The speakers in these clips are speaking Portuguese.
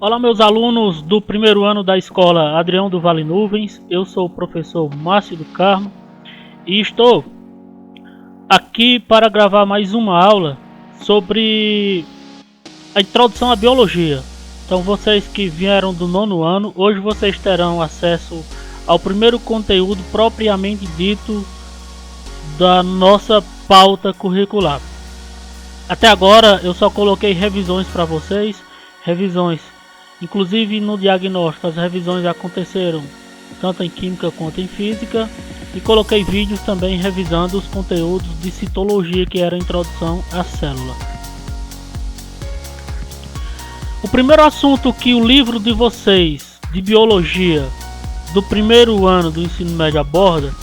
Olá, meus alunos do primeiro ano da escola Adrião do Vale Nuvens. Eu sou o professor Márcio do Carmo e estou aqui para gravar mais uma aula sobre a introdução à biologia. Então, vocês que vieram do nono ano, hoje vocês terão acesso ao primeiro conteúdo propriamente dito da nossa pauta curricular. Até agora eu só coloquei revisões para vocês, inclusive no diagnóstico. As revisões aconteceram tanto em química quanto em física, e coloquei vídeos também revisando os conteúdos de citologia, que era a introdução à célula. O primeiro assunto que o livro de vocês de biologia do primeiro ano do ensino médio aborda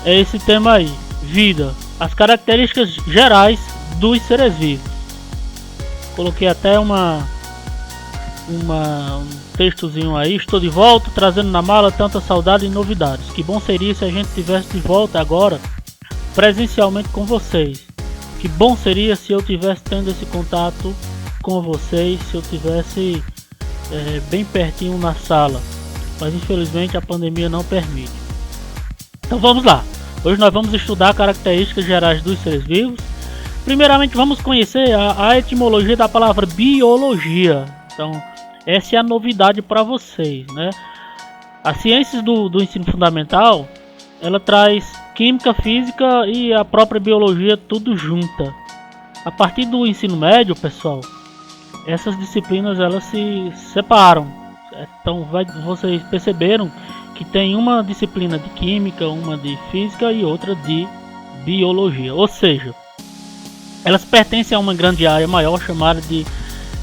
é esse tema aí: vida, as características gerais dos seres vivos. Coloquei até um textozinho aí. Estou de volta, trazendo na mala tanta saudade e novidades. Que bom seria se a gente estivesse de volta agora presencialmente com vocês. Que bom seria se eu tivesse tendo esse contato com vocês, se eu tivesse bem pertinho na sala, mas infelizmente a pandemia não permite. Então vamos lá. Hoje nós vamos estudar características gerais dos seres vivos. Primeiramente vamos conhecer a etimologia da palavra biologia. Então essa é a novidade para vocês, né? As ciências do ensino fundamental, ela traz química, física e a própria biologia tudo junta. A partir do ensino médio, pessoal, essas disciplinas elas se separam. Então vocês perceberam que tem uma disciplina de química, uma de física e outra de biologia. Ou seja, elas pertencem a uma grande área maior chamada de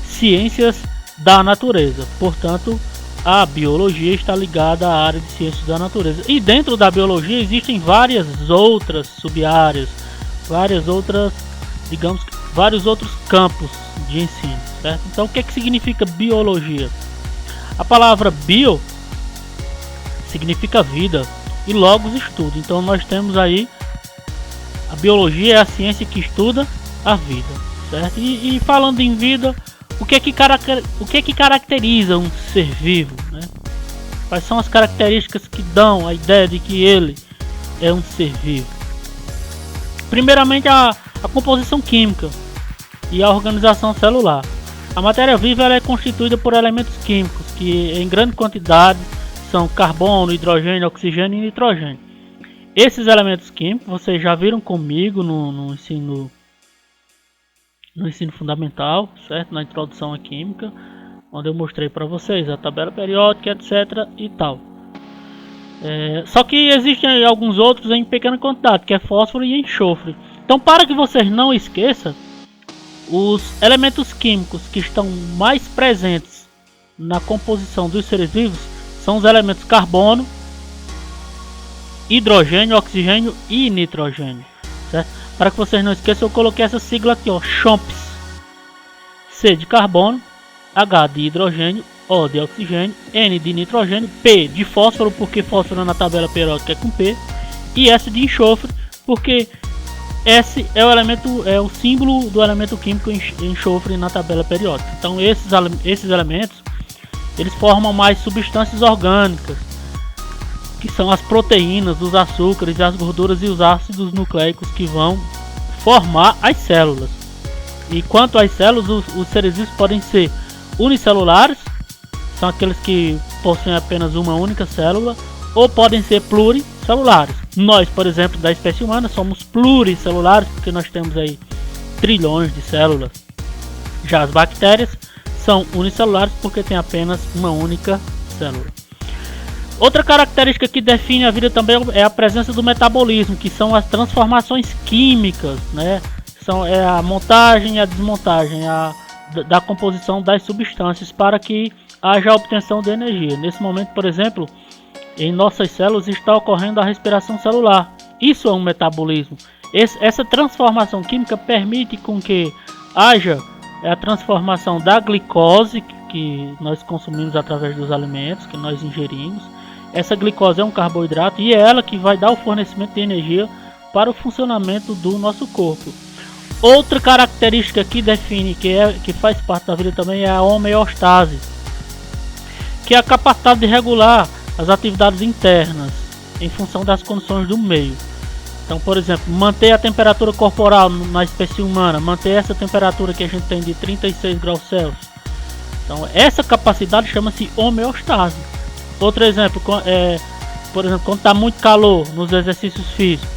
ciências da natureza. Portanto, a biologia está ligada à área de ciências da natureza. E dentro da biologia existem várias outras sub-áreas, vários outros campos de ensino, certo? Então, o que significa biologia? A palavra bio significa vida e logos estudo. Então, nós temos aí a biologia é a ciência que estuda a vida, certo? E falando em vida, o que é que caracteriza um ser vivo, né? Quais são as características que dão a ideia de que ele é um ser vivo? Primeiramente, a composição química e a organização celular. A matéria viva ela é constituída por elementos químicos que em grande quantidade são carbono, hidrogênio, oxigênio e nitrogênio. Esses elementos químicos vocês já viram comigo no ensino fundamental, certo? Na introdução à química, onde eu mostrei para vocês a tabela periódica, etc. e tal. Só que existem alguns outros em pequena quantidade, que é fósforo e enxofre. Então, para que vocês não esqueçam, os elementos químicos que estão mais presentes na composição dos seres vivos são os elementos carbono, hidrogênio, oxigênio e nitrogênio, certo? Para que vocês não esqueçam, eu coloquei essa sigla aqui, ó, CHOMPS. C de carbono, H de hidrogênio, O de oxigênio, N de nitrogênio, P de fósforo, porque fósforo na tabela periódica é com P, e S de enxofre, porque S é o símbolo do elemento químico enxofre na tabela periódica. Então esses elementos eles formam mais substâncias orgânicas, que são as proteínas, os açúcares, as gorduras e os ácidos nucleicos que vão formar as células. E quanto às células, os seres vivos podem ser unicelulares, são aqueles que possuem apenas uma única célula, ou podem ser pluricelulares. Nós, por exemplo, da espécie humana, somos pluricelulares, porque nós temos aí trilhões de células. Já as bactérias são unicelulares, porque tem apenas uma única célula. Outra característica que define a vida também é a presença do metabolismo, que são as transformações químicas, né? É a montagem e a desmontagem da composição das substâncias para que haja a obtenção de energia. Nesse momento, por exemplo, em nossas células está ocorrendo a respiração celular. Isso é um metabolismo. Essa transformação química permite com que haja a transformação da glicose, que nós consumimos através dos alimentos que nós ingerimos. Essa glicose é um carboidrato e é ela que vai dar o fornecimento de energia para o funcionamento do nosso corpo. Outra característica que define que faz parte da vida também é a homeostase, que é a capacidade de regular as atividades internas em função das condições do meio. Então, por exemplo, manter a temperatura corporal na espécie humana, manter essa temperatura que a gente tem de 36 graus Celsius. Então, essa capacidade chama-se homeostase. Outro exemplo, por exemplo, quando está muito calor nos exercícios físicos,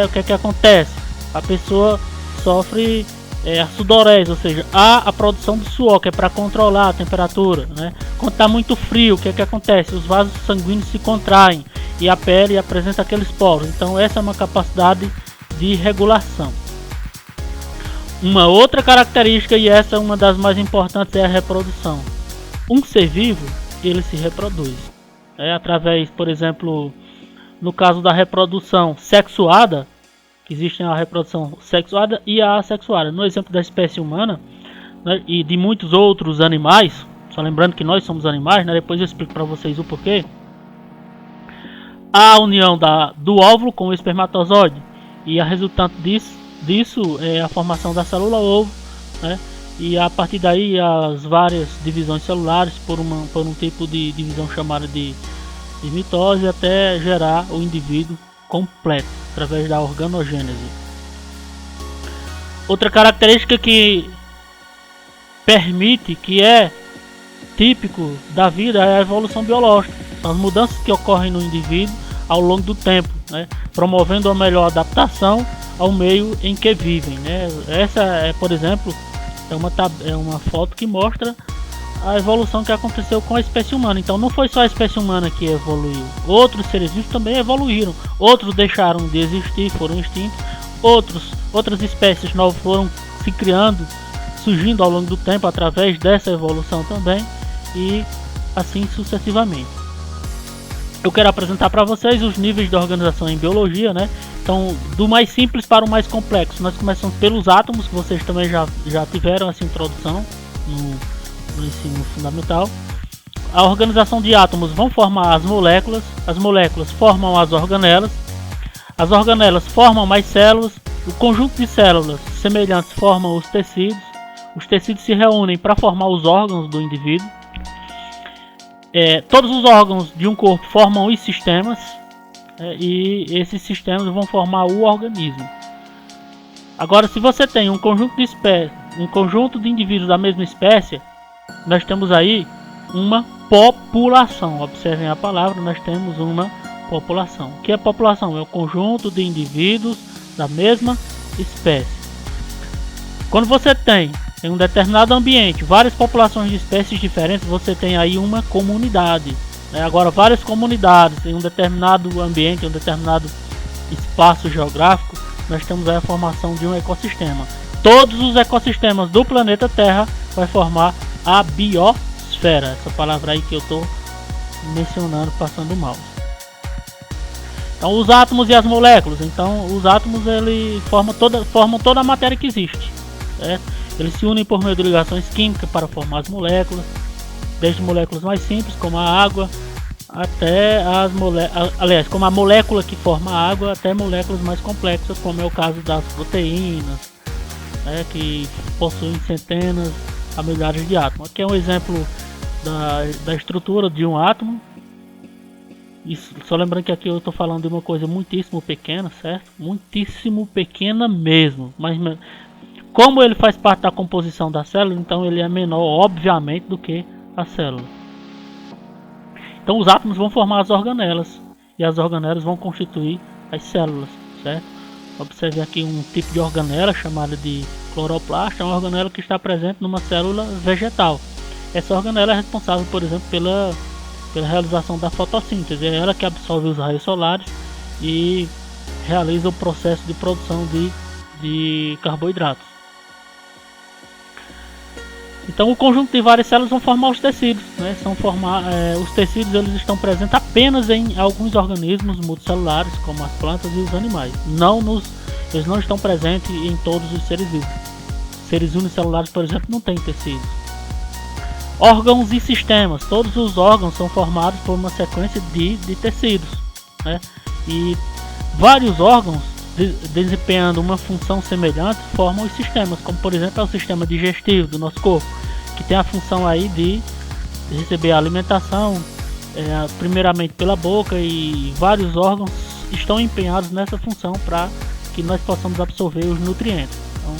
o que é que acontece? A pessoa sofre a sudorese, ou seja, há a produção de suor, que é para controlar a temperatura, Quando está muito frio, o que é que acontece? Os vasos sanguíneos se contraem e a pele apresenta aqueles poros. Então essa é uma capacidade de regulação. Uma outra característica, e essa é uma das mais importantes, é a reprodução. Um ser vivo, ele se reproduz. Através, por exemplo, no caso da reprodução sexuada, que existe a reprodução sexuada e a assexuada. No exemplo da espécie humana, e de muitos outros animais, só lembrando que nós somos animais, depois eu explico para vocês o porquê. A união do óvulo com o espermatozoide, e a resultante disso é a formação da célula ovo, e a partir daí as várias divisões celulares por um tipo de divisão chamada de mitose, até gerar o indivíduo completo através da organogênese. Outra característica que permite, que é típico da vida, é a evolução biológica. São as mudanças que ocorrem no indivíduo ao longo do tempo, promovendo a melhor adaptação ao meio em que vivem. Essa é, por exemplo, é uma foto que mostra a evolução que aconteceu com a espécie humana. Então não foi só a espécie humana que evoluiu, outros seres vivos também evoluíram, outros deixaram de existir, foram extintos, outras espécies novas foram se criando, surgindo ao longo do tempo através dessa evolução também, e assim sucessivamente. Eu quero apresentar para vocês os níveis de organização em biologia, Então, do mais simples para o mais complexo, nós começamos pelos átomos, que vocês também já tiveram essa introdução no ensino fundamental. A organização de átomos vão formar as moléculas formam as organelas formam mais células, o conjunto de células semelhantes formam os tecidos se reúnem para formar os órgãos do indivíduo. Todos os órgãos de um corpo formam os sistemas, e esses sistemas vão formar o organismo. Agora, se você tem um conjunto de indivíduos da mesma espécie, nós temos aí uma população. Observem a palavra, nós temos uma população. O que é população? É o conjunto de indivíduos da mesma espécie. Quando você tem em um determinado ambiente várias populações de espécies diferentes, você tem aí uma comunidade. Agora, várias comunidades em um determinado ambiente, em um determinado espaço geográfico, nós temos aí a formação de um ecossistema. Todos os ecossistemas do planeta Terra vai formar a biosfera, essa palavra aí que eu estou mencionando, passando o mouse. Então, os átomos e as moléculas. Então, os átomos formam toda a matéria que existe, certo? Eles se unem por meio de ligações químicas para formar as moléculas, desde moléculas mais simples, como a água, até como a molécula que forma a água, até moléculas mais complexas, como é o caso das proteínas, que possuem centenas a milhares de átomos. Aqui é um exemplo da estrutura de um átomo. Isso, só lembrando que aqui eu estou falando de uma coisa muitíssimo pequena, certo? Muitíssimo pequena mesmo. Mas como ele faz parte da composição da célula, então ele é menor, obviamente, do que a célula. Então os átomos vão formar as organelas, e as organelas vão constituir as células, certo? Observe aqui um tipo de organela chamada de cloroplasto. É uma organela que está presente numa célula vegetal. Essa organela é responsável, por exemplo, pela realização da fotossíntese. É ela que absorve os raios solares e realiza o processo de produção de carboidratos. Então, o conjunto de várias células vão formar os tecidos, os tecidos eles estão presentes apenas em alguns organismos multicelulares, como as plantas e os animais. Eles não estão presentes em todos os seres vivos. Seres unicelulares, por exemplo, não têm tecidos. Órgãos e sistemas. Todos os órgãos são formados por uma sequência de tecidos, E vários órgãos desempenhando uma função semelhante formam os sistemas, como por exemplo é o sistema digestivo do nosso corpo, que tem a função aí de receber a alimentação primeiramente pela boca, e vários órgãos estão empenhados nessa função para que nós possamos absorver os nutrientes. Então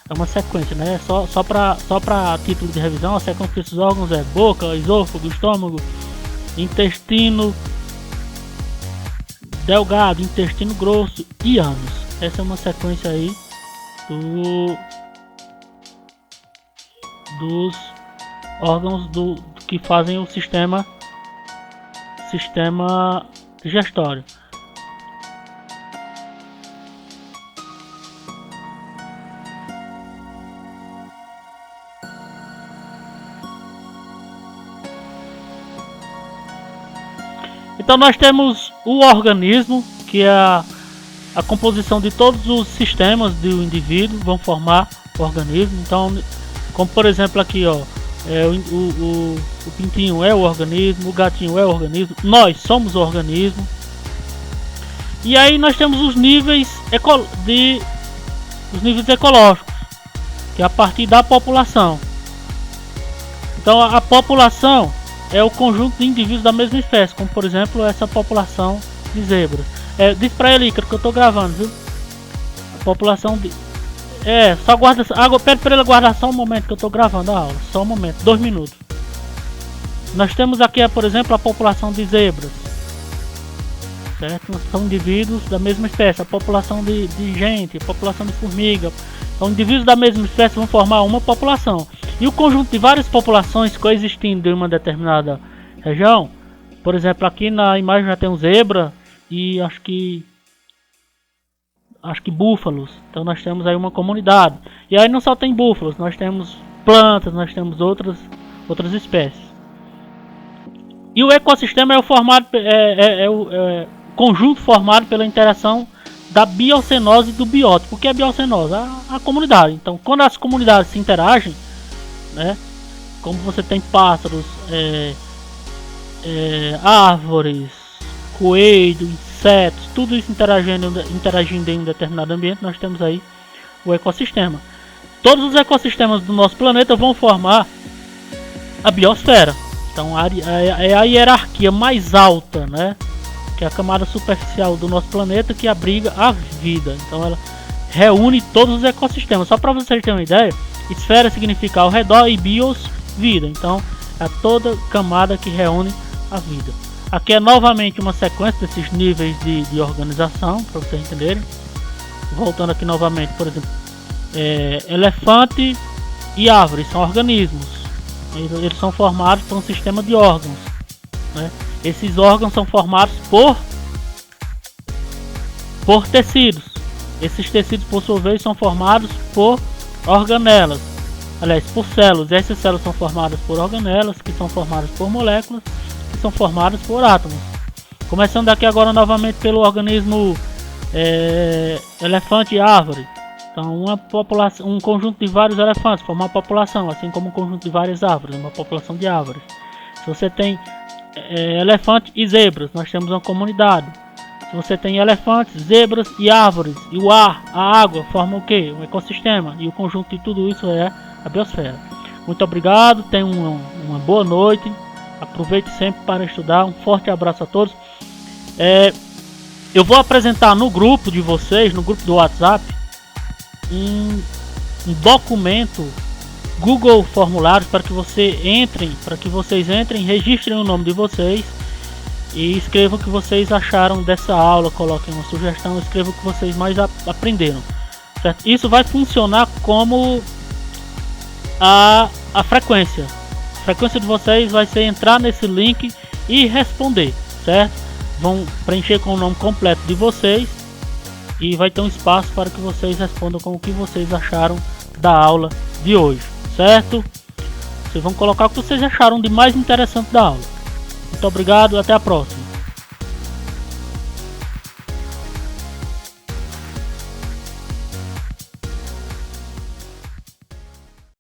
é uma sequência, né? Só para título de revisão, a sequência desses órgãos é boca, esôfago, estômago, intestino delgado, intestino grosso e ânus. Essa é uma sequência aí dos órgãos que fazem o sistema digestório. Então nós temos o organismo, que é a composição de todos os sistemas do indivíduo vão formar o organismo. Então, como por exemplo aqui, ó, o pintinho é o organismo, o gatinho é o organismo, nós somos o organismo. E aí nós temos os níveis ecológicos, que é a partir da população. Então a população é o conjunto de indivíduos da mesma espécie, como por exemplo essa população de zebras. Diz pra ele, Ícaro, que eu tô gravando, viu? A população de... só guarda... Pede pra ele guardar só um momento que eu tô gravando a aula. Só um momento, 2 minutos. Nós temos aqui, por exemplo, a população de zebras. Certo? São indivíduos da mesma espécie. A população de gente, a população de formiga. Então, indivíduos da mesma espécie vão formar uma população. E o conjunto de várias populações coexistindo em uma determinada região. Por exemplo, aqui na imagem já tem um zebra e acho que búfalos. Então nós temos aí uma comunidade. E aí não só tem búfalos, nós temos plantas, nós temos outras espécies. E o ecossistema é o conjunto formado pela interação da biocenose e do biótipo. O que é biocenose? A comunidade. Então quando as comunidades se interagem, né, como você tem pássaros, árvores, coelho, insetos, tudo isso interagindo em um determinado ambiente, nós temos aí o ecossistema. Todos os ecossistemas do nosso planeta vão formar a biosfera. Então é a hierarquia mais alta, né, que é a camada superficial do nosso planeta, que abriga a vida. Então ela reúne todos os ecossistemas. Só para vocês terem uma ideia, esfera significa ao redor e bios, vida. Então é toda camada que reúne a vida. Aqui é novamente uma sequência desses níveis de organização, para vocês entenderem. Voltando aqui novamente, por exemplo, elefante e árvore são organismos. Eles são formados por um sistema de órgãos, né? Esses órgãos são formados por tecidos. Esses tecidos, por sua vez, são formados por organelas. Aliás, por células. Essas células são formadas por organelas, que são formadas por moléculas, que são formadas por átomos. Começando aqui agora novamente pelo organismo elefante e árvore. Então um conjunto de vários elefantes forma uma população, assim como um conjunto de várias árvores, uma população de árvores. Se você tem elefante e zebras, nós temos uma comunidade. Se você tem elefantes, zebras e árvores, e o ar, a água, formam o que? Um ecossistema. E o conjunto de tudo isso é a biosfera. Muito obrigado, tenha uma boa noite. Aproveite sempre para estudar. Um forte abraço a todos. Eu vou apresentar no grupo de vocês, no grupo do WhatsApp, um documento Google Formulários para que vocês entrem, registrem o nome de vocês e escrevam o que vocês acharam dessa aula. Coloquem uma sugestão, escrevam o que vocês mais aprenderam, certo? Isso vai funcionar como a frequência. A frequência de vocês vai ser entrar nesse link e responder, certo? Vão preencher com o nome completo de vocês e vai ter um espaço para que vocês respondam com o que vocês acharam da aula de hoje, certo? Vocês vão colocar o que vocês acharam de mais interessante da aula. Muito obrigado, até a próxima.